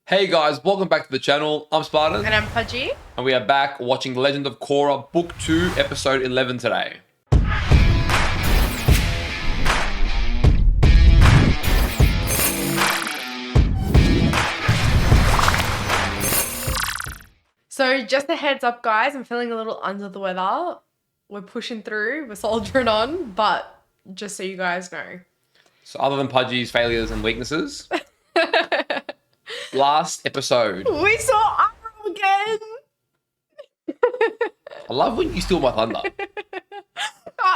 Hey guys, welcome back to the channel. I'm Spartan. And I'm Pudgey. And we are back watching Legend of Korra Book 2, Episode 11 today. So just a heads up, guys, I'm feeling a little under the weather. We're pushing through, we're soldiering on, but just so you guys know. So other than Pudgey's failures and weaknesses, last episode. We saw Arrow again! I love when you steal my thunder.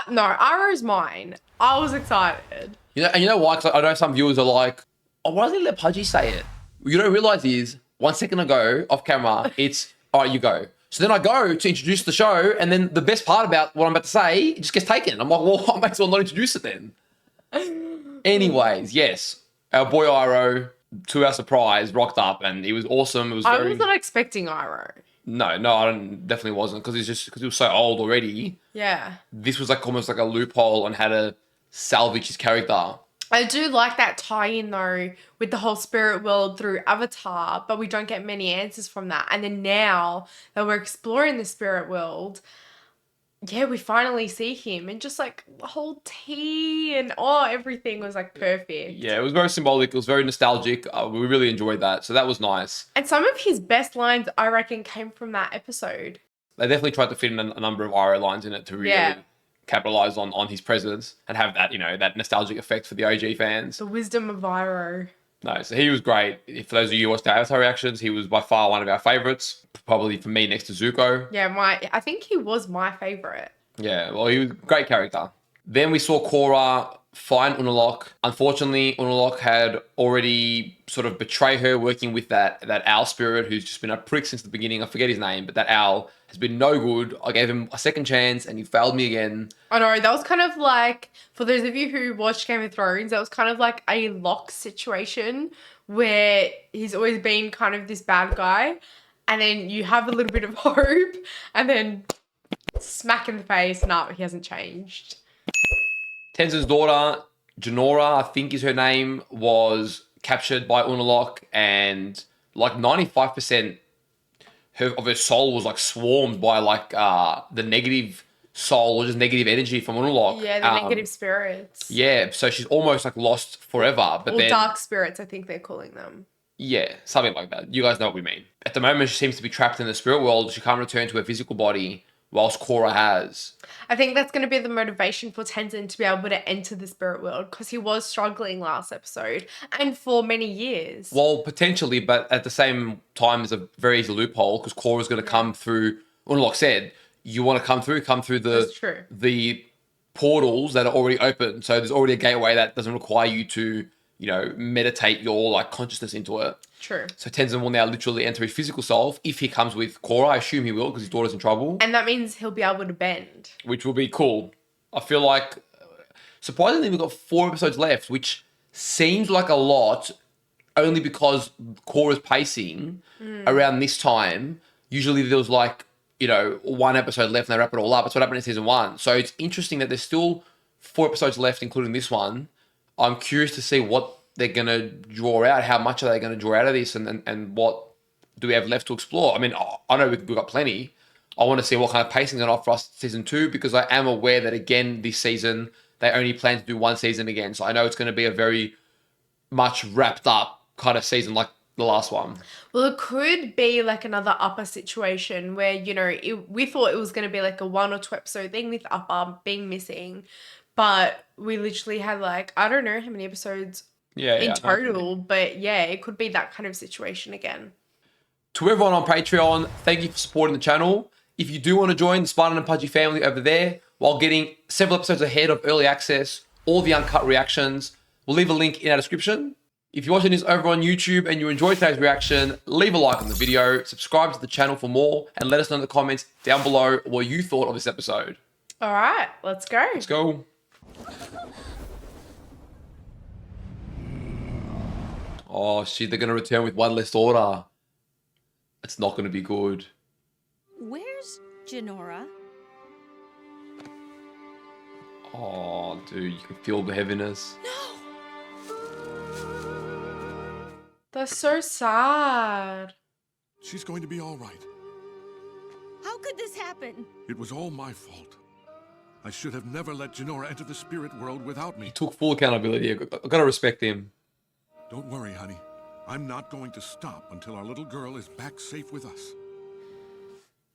No, Arrow's mine. I was excited. And you know why? Because I know some viewers are like, oh, why doesn't he let Pudgey say it? What you don't realise is, 1 second ago, off camera, it's, all right, you go. So then I go to introduce the show, and then the best part about what I'm about to say, it just gets taken. I'm like, well, I might as well not introduce it then. Anyways, yes, our boy Iroh, to our surprise, rocked up, and he was awesome. It was I was not expecting Arrow. No, definitely wasn't, because he was so old already. Yeah. This was like almost like a loophole on how to salvage his character. I do like that tie-in though with the whole spirit world through Avatar, but we don't get many answers from that. And then now that we're exploring the spirit world, yeah, we finally see him, and just like the whole tea and everything was like perfect. Yeah, it was very symbolic. It was very nostalgic. We really enjoyed that. So that was nice. And some of his best lines, I reckon, came from that episode. They definitely tried to fit in a number of Iroh lines in it to really capitalize on his presence and have that, that nostalgic effect for the OG fans. The wisdom of Iroh. No, so he was great. For those of you who watched the Avatar reactions, he was by far one of our favorites. Probably for me next to Zuko. Yeah, I think he was my favorite. Yeah, well, he was a great character. Then we saw Korra find Unalaq. Unfortunately, Unalaq had already sort of betrayed her working with that owl spirit who's just been a prick since the beginning. I forget his name, but that owl has been no good. I gave him a second chance and he failed me again. I know, that was kind of like, for those of you who watched Game of Thrones, that was kind of like a Locke situation where he's always been kind of this bad guy, and then you have a little bit of hope, and then smack in the face, no, he hasn't changed. Tenzin's daughter, Jinora, I think is her name, was captured by Unalaq, and like 95% of her soul was like swarmed by like the negative soul or just negative energy from Unalaq. Yeah, the negative spirits. Yeah, so she's almost like lost forever. But or dark spirits, I think they're calling them. Yeah, something like that. You guys know what we mean. At the moment, she seems to be trapped in the spirit world. She can't return to her physical body, whilst Korra has. I think that's going to be the motivation for Tenzin to be able to enter the spirit world, because he was struggling last episode and for many years. Well, potentially, but at the same time, there's a very easy loophole, because Korra's going to come through. Unalaq said, you want to come through the portals that are already open. So there's already a gateway that doesn't require you to, meditate your like consciousness into it. True. So Tenzin will now literally enter his physical self if he comes with Korra. I assume he will, because his daughter's in trouble. And that means he'll be able to bend. Which will be cool. I feel like, surprisingly, we've got 4 episodes left, which seems like a lot, only because Korra's pacing around this time. Usually there was like, 1 episode left and they wrap it all up. That's what happened in season 1. So it's interesting that there's still 4 episodes left, including this one. I'm curious to see what they're going to draw out. How much are they going to draw out of this, and what do we have left to explore? I mean, I know we've got plenty. I want to see what kind of pacing they're going to offer us season 2, because I am aware that, again, this season, they only plan to do 1 season again. So I know it's going to be a very much wrapped up kind of season like the last one. Well, it could be like another Upper situation where, we thought it was going to be like a 1 or 2 episode thing with Upper being missing. But we literally had like, I don't know how many episodes in total. But yeah, it could be that kind of situation again. To everyone on Patreon, thank you for supporting the channel. If you do want to join the Spartan and Pudgey family over there, while getting several episodes ahead of early access, all the uncut reactions, we'll leave a link in our description. If you're watching this over on YouTube and you enjoyed today's reaction, leave a like on the video, subscribe to the channel for more, and let us know in the comments down below what you thought of this episode. All right, let's go. Let's go. Oh, shit, they're going to return with 1 less order. It's not going to be good. Where's Jinora? Oh, dude, you can feel the heaviness. No! That's so sad. She's going to be all right. How could this happen? It was all my fault. I should have never let Jinora enter the spirit world without me. He took full accountability. I gotta respect him. Don't worry, honey. I'm not going to stop until our little girl is back safe with us.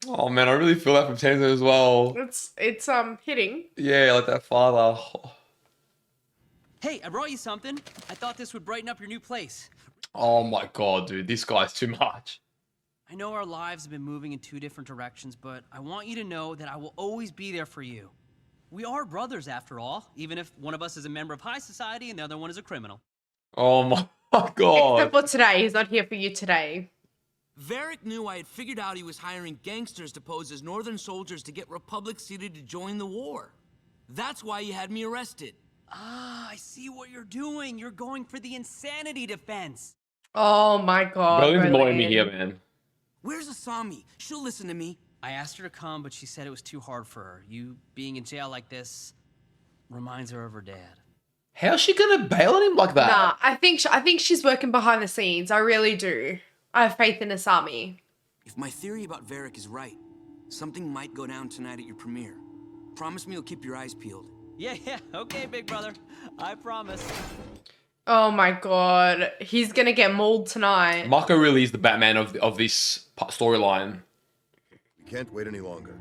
Oh man, I really feel that from Tenzo as well. It's hitting. Yeah, like that father. Hey, I brought you something. I thought this would brighten up your new place. Oh my god, dude, this guy's too much. I know our lives have been moving in two different directions, but I want you to know that I will always be there for you. We are brothers after all, even if one of us is a member of high society and the other one is a criminal. Oh my god. Except for today. He's not here for you today. Varric knew I had figured out he was hiring gangsters to pose as Northern soldiers to get Republic City to join the war. That's why he had me arrested. Ah, I see what you're doing. You're going for the insanity defense. Oh my god. Berlin's annoying me Berlin. here, man. Where's Asami? She'll listen to me. I asked her to come, but she said it was too hard for her. You being in jail like this reminds her of her dad. How's she gonna bail on him like that? Nah, I think she's working behind the scenes. I really do. I have faith in Asami. If my theory about Varric is right, something might go down tonight at your premiere. Promise me you'll keep your eyes peeled. Yeah, okay, big brother. I promise. Oh my god. He's gonna get mauled tonight. Mako really is the Batman of this storyline. We can't wait any longer.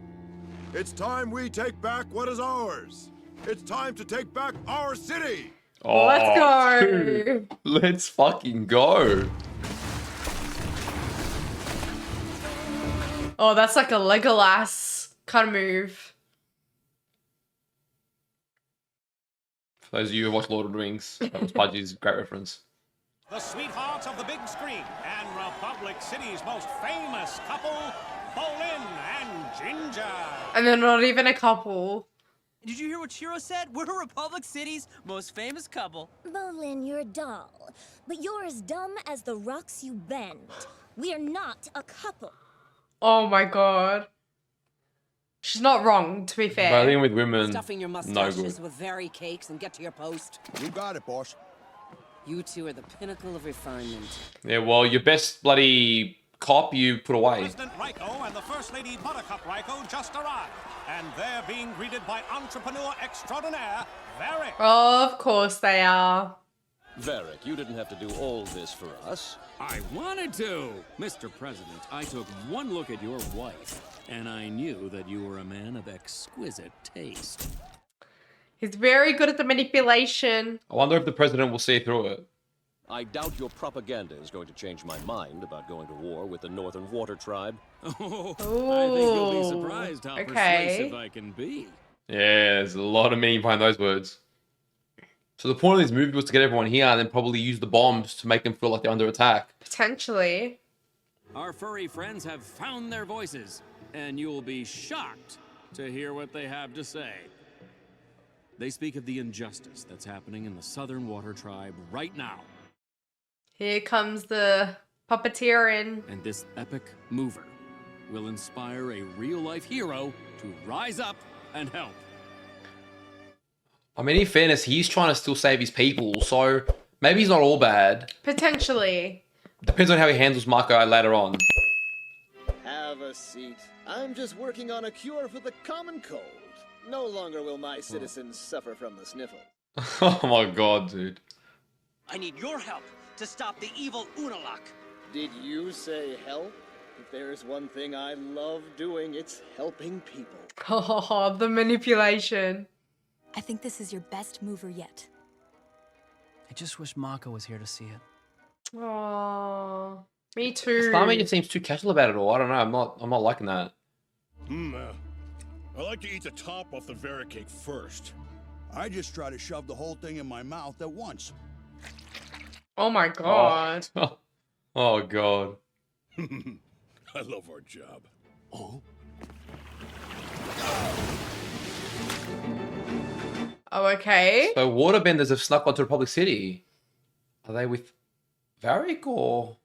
It's time we take back what is ours. It's time to take back our city. Oh, Let's go. dude, let's fucking go. Oh, that's like a Legolas kind of move. For those of you who watch Lord of the Rings, that was Pudgey's great reference. The sweethearts of the big screen and Republic City's most famous couple, Bolin and Ginger. And they're not even a couple. Did you hear what Shiro said? We're Republic City's most famous couple. Bolin, you're a doll, but you're as dumb as the rocks you bend. We are not a couple. Oh my god. She's not wrong, to be fair. But I think with women, Stuffing your no mustaches good. with very cakes and get to your post. You got it, boss. You two are the pinnacle of refinement. Yeah, well, your best bloody cop you put away. President Raiko and the First Lady Buttercup Raiko just arrived, and they're being greeted by entrepreneur extraordinaire, Varric. Of course they are. Varric, you didn't have to do all this for us. I wanted to! Mr. President, I took one look at your wife, and I knew that you were a man of exquisite taste. He's very good at the manipulation. I wonder if the president will see through it. I doubt your propaganda is going to change my mind about going to war with the Northern Water Tribe. Oh, I think you'll be surprised how persuasive I can be. Yeah, there's a lot of meaning behind those words. So the point of this movie was to get everyone here and then probably use the bombs to make them feel like they're under attack. Potentially. Our furry friends have found their voices, and you'll be shocked to hear what they have to say. They speak of the injustice that's happening in the Southern Water Tribe right now. Here comes the puppeteering. And this epic mover will inspire a real-life hero to rise up and help. I mean, in fairness, he's trying to still save his people, so maybe he's not all bad. Potentially. Depends on how he handles Mako later on. Have a seat. I'm just working on a cure for the common cold. No longer will my citizens suffer from the sniffle. Oh my god, dude. I need your help to stop the evil Unalak. Did you say help? If there's one thing I love doing, it's helping people. Oh, the manipulation. I think this is your best mover yet. I just wish Mako was here to see it. Oh, me too. Starman just seems too casual about it all. I don't know. I'm not liking that. I like to eat the top off the Varric cake first. I just try to shove the whole thing in my mouth at once. Oh my god. Oh, oh god. I love our job. Oh. Oh, okay. So waterbenders have snuck onto Republic City. Are they with Varric or?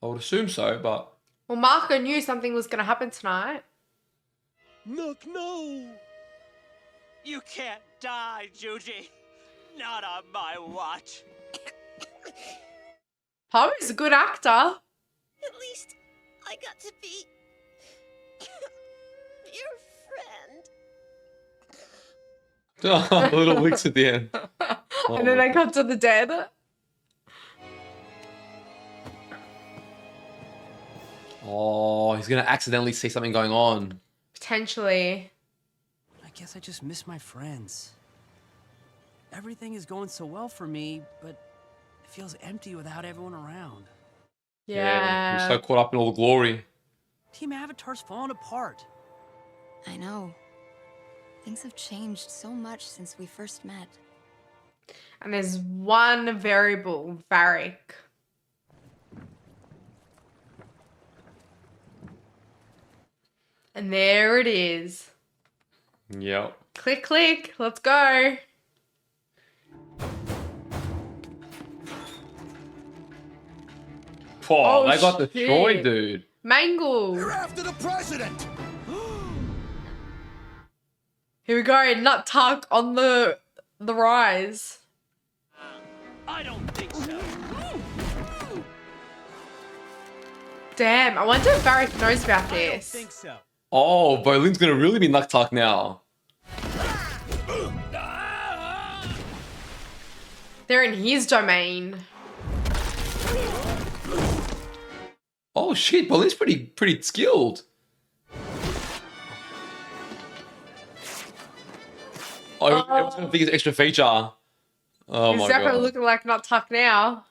I would assume so, but. Well, Marco knew something was going to happen tonight. Nook, no! You can't die, Juji. Not on my watch. Harvey's a good actor. At least I got to be your friend. Oh, little licks at the end. Oh And then my they cut to the dead. Oh, he's gonna accidentally see something going on. Potentially. I guess I just miss my friends. Everything is going so well for me, but it feels empty without everyone around. Yeah. He's so caught up in all the glory. Team Avatar's falling apart. I know. Things have changed so much since we first met. And there's one variable, Varric. And there it is. Yep. Click, click. Let's go. Oh, Oh, they got shit. destroyed, dude. Mangle. You're after the president! Here we go. Nuktuk on the rise. I don't think so. Damn, I wonder if Varric knows about I don't this. think so. Oh, Bolin's gonna really be Nuktuk now. They're in his domain. Oh shit, Bolin's pretty skilled. Oh, everyone's gonna think it's extra feature. Oh He's my definitely god. looking like Nuktuk now.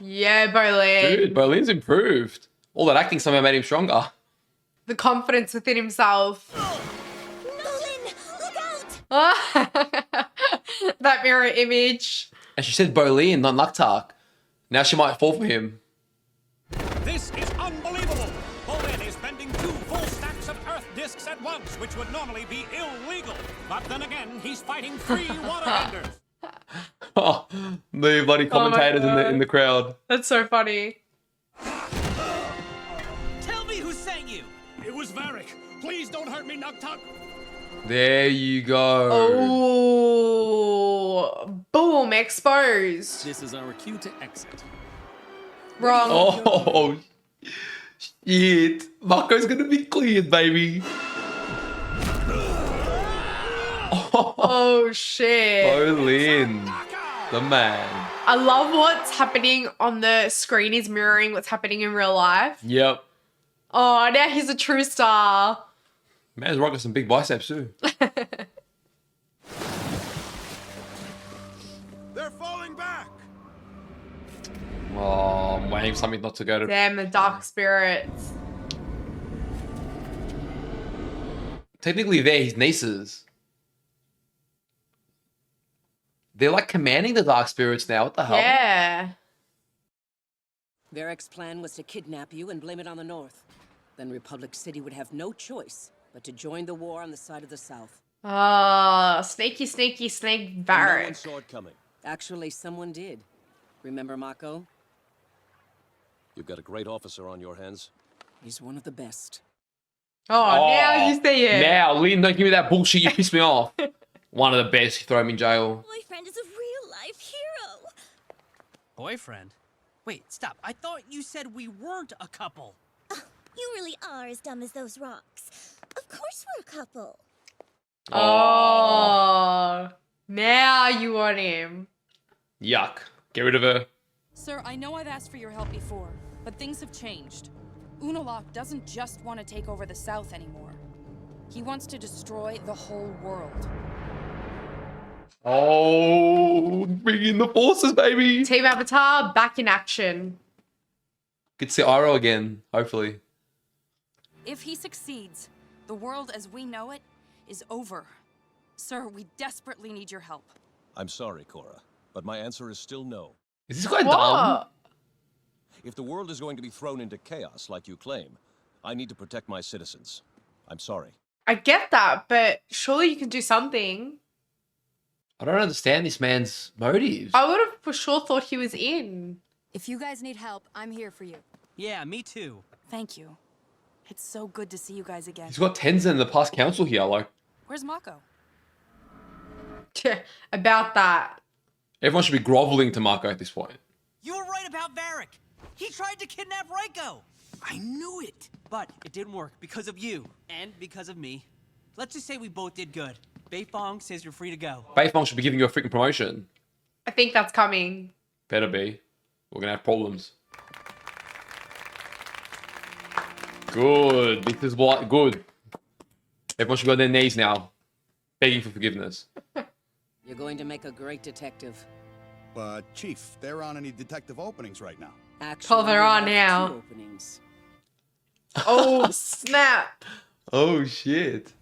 Yeah, Bolin. Dude, Bolin's improved. All that acting somehow made him stronger. The confidence within himself. That mirror image. And she said Bolin, not Nuktuk. Now she might fall for him. This is unbelievable. Bolin is bending 2 full stacks of Earth discs at once, which would normally be illegal. But then again, he's fighting 3 waterbenders. Oh, the bloody commentators in the crowd. That's so funny. Tell me who sent you. It was Varric. Please don't hurt me, Nuktuk. There you go. Oh, boom, exposed. This is our cue to exit. Wrong. Oh, shit. Marco's gonna be cleared, baby. Oh, shit. Bolin, the man. I love what's happening on the screen is mirroring what's happening in real life. Yep. Oh, now he's a true star. Man's rocking some big biceps too. They're falling back! Oh, I'm waiting for something not to go to. Damn, the dark spirits. Technically, they're his nieces. They're like commanding the dark spirits now. What the hell? Yeah. Varric's plan was to kidnap you and blame it on the North. Then Republic City would have no choice but to join the war on the side of the South. Oh, sneaky, sneaky, snake No one Varric. saw it coming. Actually, someone did. Remember Mako? You've got a great officer on your hands. He's one of the best. Oh, now you see it. Now, Lynn, don't give me that bullshit. You pissed me off. One of the best. You throw him in jail. Boyfriend is a real-life hero. Boyfriend? Wait, stop. I thought you said we weren't a couple. You really are as dumb as those rocks. Of course we're a couple. Oh, now you want him. Yuck. Get rid of her. Sir, I know I've asked for your help before, but things have changed. Unalaq doesn't just want to take over the South anymore. He wants to destroy the whole world. Oh, bring in the forces, baby. Team Avatar back in action. Good to see Iroh again, hopefully. If he succeeds, the world as we know it is over. Sir, we desperately need your help. I'm sorry, Korra, but my answer is still no. Is this guy dumb? If the world is going to be thrown into chaos like you claim, I need to protect my citizens. I'm sorry. I get that, but surely you can do something. I don't understand this man's motives. I would have for sure thought he was in. If you guys need help, I'm here for you. Yeah, me too. Thank you. It's so good to see you guys again. He's got Tenzin in the past council here. Like, Where's Mako? About that. Everyone should be groveling to Mako at this point. You were right about Varric. He tried to kidnap Reiko. I knew it. But it didn't work because of you and because of me. Let's just say we both did good. Beifong says you're free to go. Beifong should be giving you a freaking promotion. I think that's coming. Better be. We're gonna have problems. Good. This is what good. Everyone should go on their knees now, begging for forgiveness. You're going to make a great detective. But, Chief, there aren't any detective openings right now. Actually, Oh, there we are have now. 2 openings. Oh, snap. Oh, shit.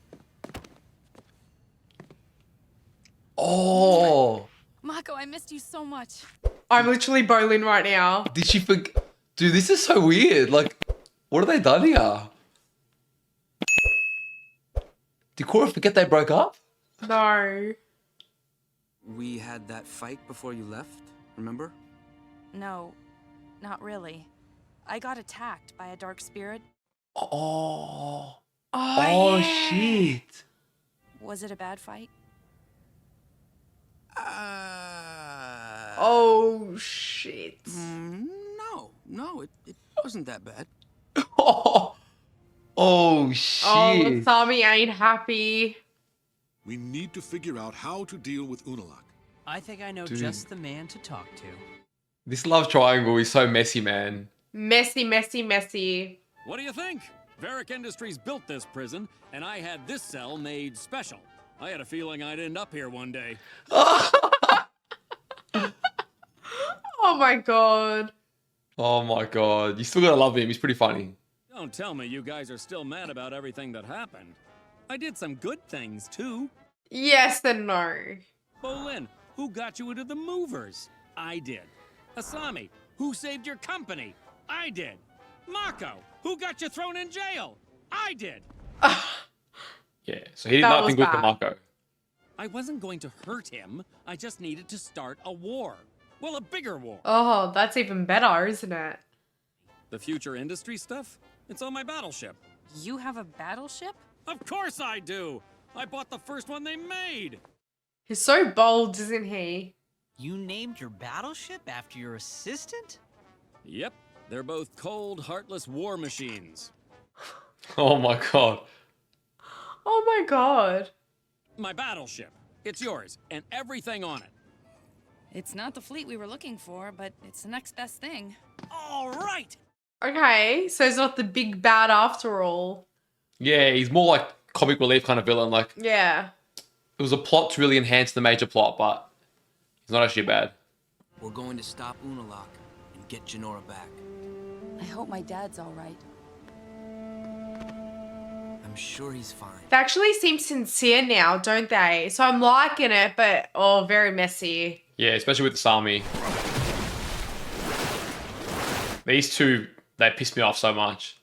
Oh. Mako, I missed you so much. I'm literally bowling right now. Did she forget? Dude, this is so weird. Like, what have they done here? Did Korra forget they broke up? No. We had that fight before you left, remember? No, not really. I got attacked by a dark spirit. Oh. Oh, yeah. Shit. Was it a bad fight? Oh, shit. No, it wasn't that bad. Oh, shit. Oh, Sami ain't happy. We need to figure out how to deal with Unalaq. I think I know Dude. just the man to talk to. This love triangle is so messy, man. Messy, messy, messy. What do you think? Varric Industries built this prison, and I had this cell made special. I had a feeling I'd end up here one day. Oh my god. Oh my god. You still gotta love him. He's pretty funny. Don't tell me you guys are still mad about everything that happened. I did some good things, too. Yes and no. Bolin, who got you into the movers? I did. Asami, who saved your company? I did. Mako, who got you thrown in jail? I did. Yeah, so he did That nothing was good to bad. Mako. I wasn't going to hurt him. I just needed to start a war. Well, a bigger war. Oh, that's even better, isn't it? The future industry stuff? It's on my battleship. You have a battleship? Of course I do. I bought the first one they made. He's so bold, isn't he? You named your battleship after your assistant? Yep, they're both cold, heartless war machines. Oh my god. Oh my god. My battleship. It's yours, and everything on it. It's not the fleet we were looking for, but it's the next best thing. All right. Okay, so he's not the big bad after all. Yeah, he's more like comic relief kind of villain. Like, Yeah. it was a plot to really enhance the major plot, but he's not actually bad. We're going to stop Unalaq and get Jinora back. I hope my dad's all right. I'm sure he's fine. They actually seem sincere now, don't they? So I'm liking it, but oh, very messy. Yeah, especially with the Sami. These two, they piss me off so much.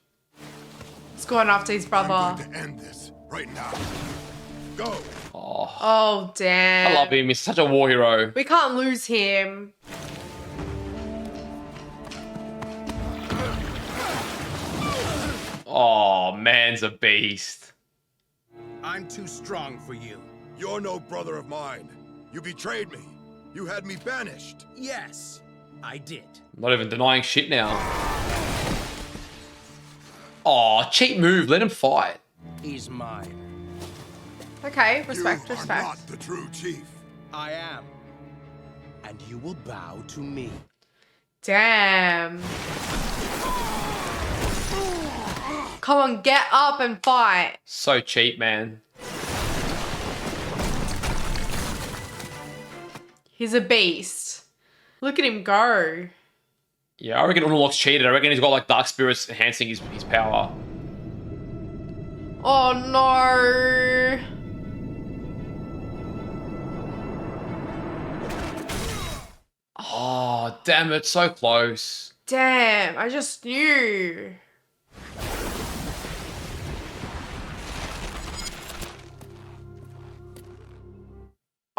He's going after his brother. I'm going to end this right now. Go. Oh, damn. I love him. He's such a war hero. We can't lose him. Oh, man's a beast. I'm too strong for you. You're no brother of mine. You betrayed me. You had me banished. Yes, I did. Not even denying shit now. Oh, cheap move. Let him fight. He's mine. Okay, respect, You are respect. not the true chief. I am. And you will bow to me. Damn. Come on, get up and fight. So cheap, man. He's a beast. Look at him go. Yeah, I reckon Unalaq's cheated. I reckon he's got like dark spirits enhancing his power. Oh no. Oh, damn it. So close. Damn, I just knew.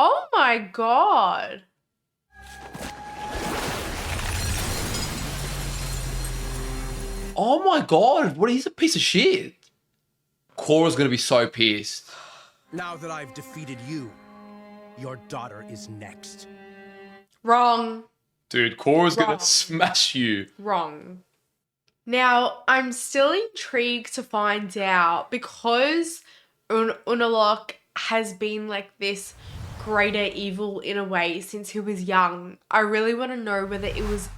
Oh my god. Oh my god. What? He's a piece of shit. Korra's gonna be so pissed. Now that I've defeated you, Your daughter is next. Wrong. Dude, Korra's Wrong. gonna smash you. Wrong. Now, I'm still intrigued to find out because Unalaq has been like this greater evil in a way since he was young. I really want to know whether it was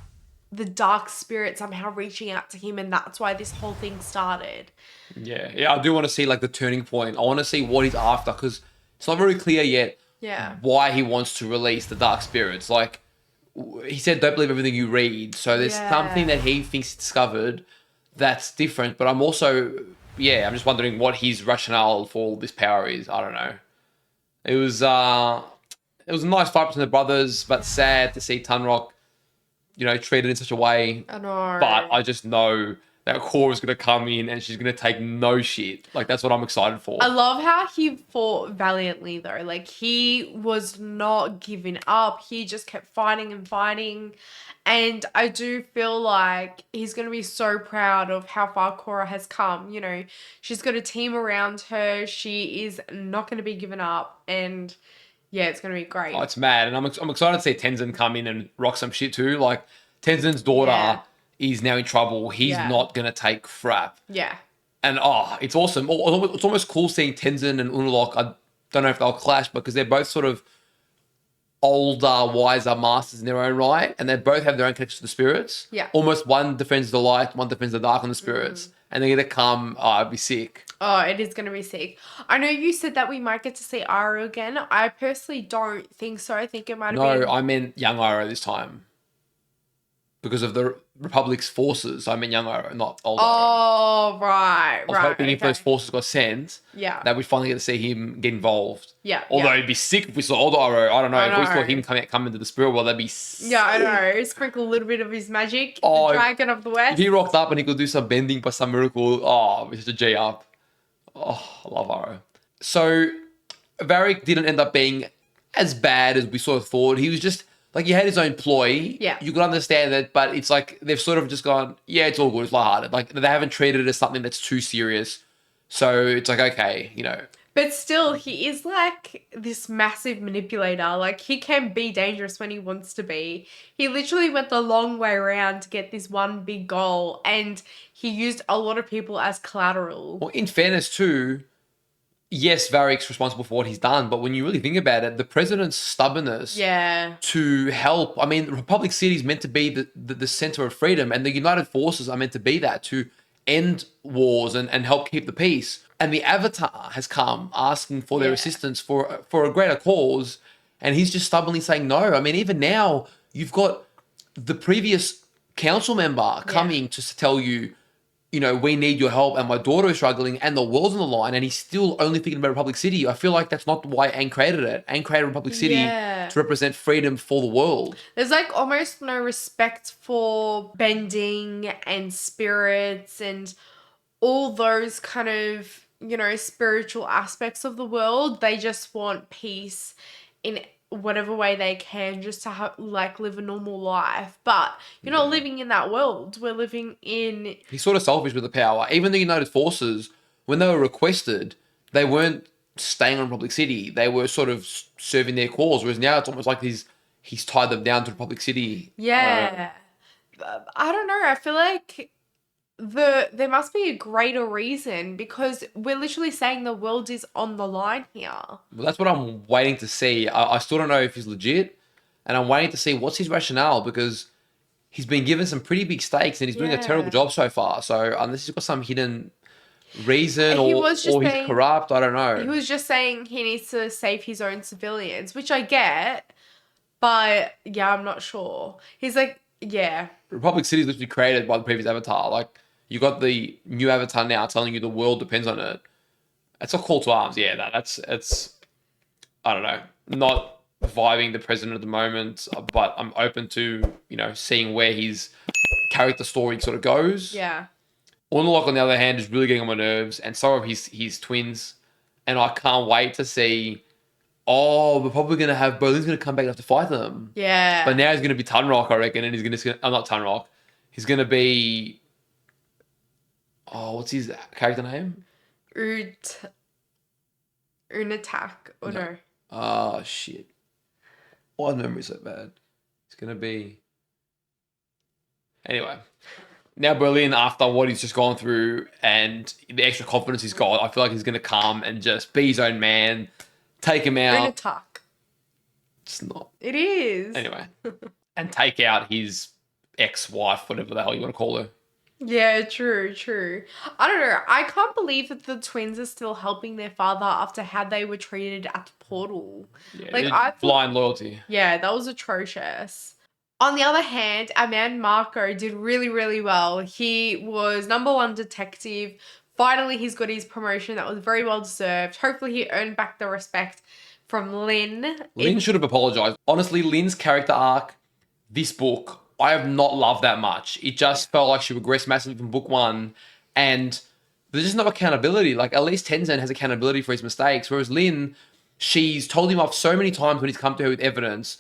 the dark spirit somehow reaching out to him and that's why this whole thing started. Yeah, I do want to see like the turning point. I want to see what he's after because it's not very clear yet why he wants to release the dark spirits. Like he said, don't believe everything you read. So there's something that he thinks he discovered that's different. But I'm also, I'm just wondering what his rationale for all this power is. I don't know. It was a nice fight between the brothers, but sad to see Tunrock, treated in such a way. I know. But I just know that Korra's going to come in and she's going to take no shit. Like, that's what I'm excited for. I love how he fought valiantly, though. Like, he was not giving up. He just kept fighting and fighting. And I do feel like he's going to be so proud of how far Korra has come. She's got a team around her. She is not going to be given up. And yeah, it's going to be great. Oh, it's mad. And I'm excited to see Tenzin come in and rock some shit too. Like, Tenzin's daughter is now in trouble. He's not going to take crap. Yeah. And, it's awesome. It's almost cool seeing Tenzin and Unalaq. I don't know if they'll clash because they're both sort of older, wiser masters in their own right. And they both have their own connection to the spirits. Yeah. Almost one defends the light, one defends the dark on the spirits. And they're going to come, it'd be sick. Oh, it is going to be sick. I know you said that we might get to see Aru again. I personally don't think so. I think it might have been... No, I meant young Iroh this time. Because of the Republic's forces. I meant young Iroh, not old Iroh. Oh, right. I was hoping if those forces got sent, that we'd finally get to see him get involved. Yeah. Although it'd be sick if we saw old Iroh. I don't know. I If we know. saw him come into the spirit world, that'd be sick. Yeah, I know. Sprinkle a little bit of his magic. Oh, The Dragon of the West. If he rocked up and he could do some bending by some miracle, it's just a G up. Oh, I love Iroh. So, Varric didn't end up being as bad as we sort of thought. He was just... Like, he had his own ploy. Yeah. You could understand it, but it's like they've sort of just gone, yeah, it's all good. It's lighthearted. Like, they haven't treated it as something that's too serious. So it's like, okay, But still, he is like this massive manipulator. Like, he can be dangerous when he wants to be. He literally went the long way around to get this one big goal, and he used a lot of people as collateral. Well, in fairness, too, yes, Varric's responsible for what he's done, but when you really think about it, the president's stubbornness to help, I mean, Republic City is meant to be the center of freedom, and the United Forces are meant to be that, to end wars and help keep the peace. And the Avatar has come asking for their assistance for a greater cause, and he's just stubbornly saying no. I mean, even now, you've got the previous council member coming to tell you, we need your help and my daughter is struggling and the world's on the line, and he's still only thinking about Republic City. I feel like that's not why Aang created it. Aang created Republic City to represent freedom for the world. There's like almost no respect for bending and spirits and all those kind of, spiritual aspects of the world. They just want peace in whatever way they can just to live a normal life. But you're not living in that world. We're living in... He's sort of selfish with the power. Even the United Forces, when they were requested, they weren't staying on Republic City. They were sort of serving their cause, whereas now it's almost like he's tied them down to Republic City. Yeah. I don't know. I feel like there must be a greater reason, because we're literally saying the world is on the line here. Well, that's what I'm waiting to see. I still don't know if he's legit, and I'm waiting to see what's his rationale, because he's been given some pretty big stakes and he's doing a terrible job so far. So unless he's got some hidden reason or he's corrupt, I don't know. He was just saying he needs to save his own civilians, which I get, but yeah, I'm not sure. He's like, Republic City is literally created by the previous Avatar. Like, you got the new Avatar now telling you the world depends on it. It's a call to arms. Yeah, it's I don't know, not vibing the president at the moment, but I'm open to, seeing where his character story sort of goes. Yeah. Unalaq, on the other hand, is really getting on my nerves, and so are his twins. And I can't wait to see, we're probably going to have, Berlin's going to come back and have to fight them. Yeah. But now he's going to be Tunrock, I reckon, and he's going to, not Tunrock, he's going to be, what's his character name? Unatak, or no? Oh, shit. Why the memory so bad? It's going to be... Anyway. Now Berlin, after what he's just gone through and the extra confidence he's got, I feel like he's going to come and just be his own man, take him out. Unalaq. It's not. It is. Anyway. And take out his ex-wife, whatever the hell you want to call her. Yeah, true. I don't know. I can't believe that the twins are still helping their father after how they were treated at the portal. Yeah, Like, I thought, blind loyalty. yeah, that was atrocious. On the other hand, our man Marco did really, really well. He was #1 detective. Finally, he's got his promotion. That was very well deserved. Hopefully, he earned back the respect from Lynn. Lynn should have apologized. Honestly, Lynn's character arc, this book, I have not loved that much. It just felt like she regressed massively from book 1, and there's just no accountability. Like, at least Tenzin has accountability for his mistakes, whereas Lynn, she's told him off so many times when he's come to her with evidence,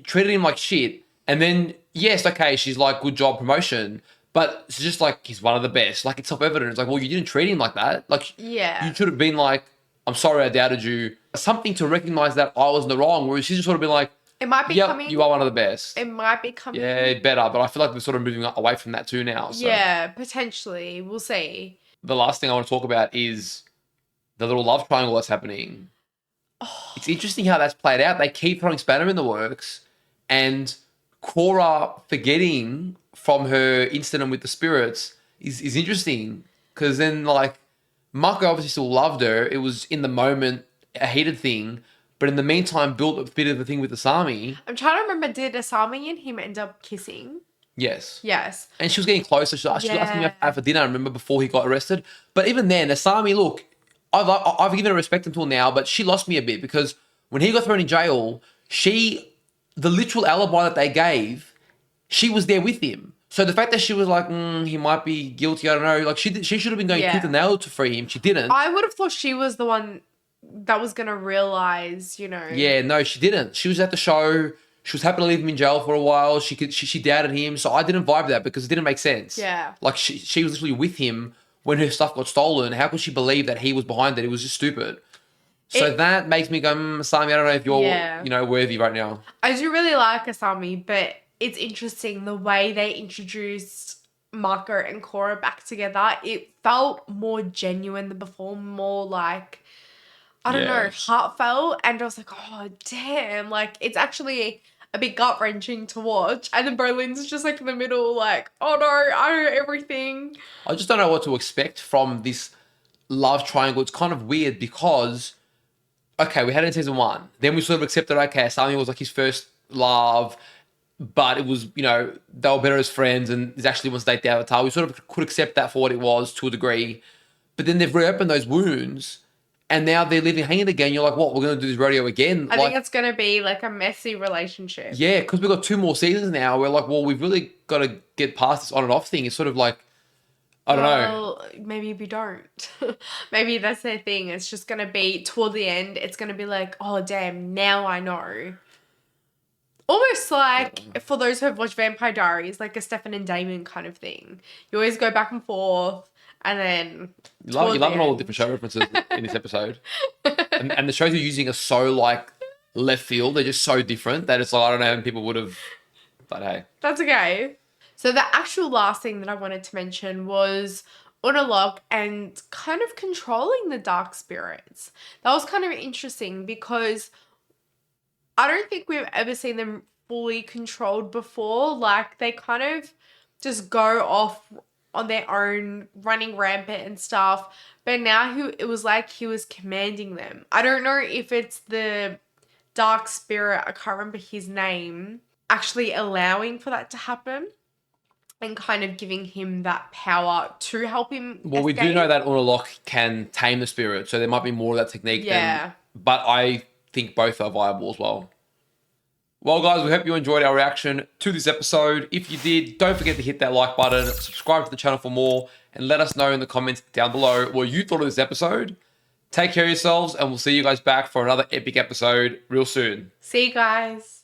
treated him like shit, and then, yes, okay, she's like, good job, promotion, but it's just like, he's one of the best. Like, it's self-evident. It's like, well, you didn't treat him like that. Like, Yeah. you should have been like, I'm sorry I doubted you. Something to recognize that I was in the wrong, whereas she's just sort of been like, It might be yep, coming. you are one of the best. It might be coming. Yeah, better, but I feel like we're sort of moving away from that too now. So. Yeah, potentially. We'll see. The last thing I want to talk about is the little love triangle that's happening. It's interesting how that's played out. They keep throwing spanner in the works, and Korra forgetting from her incident with the spirits is interesting, because then, like, Mako obviously still loved her. It was in the moment a heated thing, but in the meantime built a bit of a thing with Asami. I'm trying to remember, did Asami and him end up kissing? Yes. Yes. And she was getting closer. She was asking him out for dinner, I remember, before he got arrested. But even then, Asami, look, I've given her respect until now, but she lost me a bit, because when he got thrown in jail, the literal alibi that they gave, she was there with him. So the fact that she was like, he might be guilty, I don't know. Like, she should have been going tooth and nail to free him. She didn't. I would have thought she was the one that was going to realize, you know. Yeah, no, she didn't. She was at the show. She was happy to leave him in jail for a while. She doubted him. So I didn't vibe that, because it didn't make sense. Yeah. Like, she was literally with him when her stuff got stolen. How could she believe that he was behind it? It was just stupid. So that makes me go, Asami, I don't know if you're, worthy right now. I do really like Asami, but it's interesting the way they introduced Mako and Korra back together. It felt more genuine than before, more like, I don't know, heartfelt. And I was like, oh, damn. Like, it's actually a bit gut-wrenching to watch. And then Berlin's just like in the middle, like, oh no, I know everything. I just don't know what to expect from this love triangle. It's kind of weird because, okay, we had it in season 1. Then we sort of accepted, okay, Asami was like his first love, but it was, they were better as friends, and he actually wants to date the Avatar. We sort of could accept that for what it was to a degree. But then they've reopened those wounds, and now they're leaving hanging again. You're like, what, we're going to do this rodeo again? I think it's going to be like a messy relationship. Yeah, because we've got 2 more seasons now. We're like, well, we've really got to get past this on and off thing. It's sort of like, I don't know. Maybe we don't. Maybe that's their thing. It's just going to be, toward the end, it's going to be like, oh, damn, now I know. Almost like, for those who have watched Vampire Diaries, like a Stefan and Damon kind of thing. You always go back and forth, and then... You love all the different show references in this episode. And the shows you're using are so, like, left field. They're just so different that it's like, I don't know how many people would have... But hey. That's okay. So the actual last thing that I wanted to mention was Unalaq and kind of controlling the dark spirits. That was kind of interesting because I don't think we've ever seen them fully controlled before. Like, they kind of just go off on their own, running rampant and stuff. But now it was like he was commanding them. I don't know if it's the dark spirit, I can't remember his name, actually allowing for that to happen and kind of giving him that power to help him Well, we do know that Unalaq can tame the spirit, so there might be more of that technique. But I think both are viable as well. Well, guys, we hope you enjoyed our reaction to this episode. If you did, don't forget to hit that like button, subscribe to the channel for more, and let us know in the comments down below what you thought of this episode. Take care of yourselves, and we'll see you guys back for another epic episode real soon. See you guys.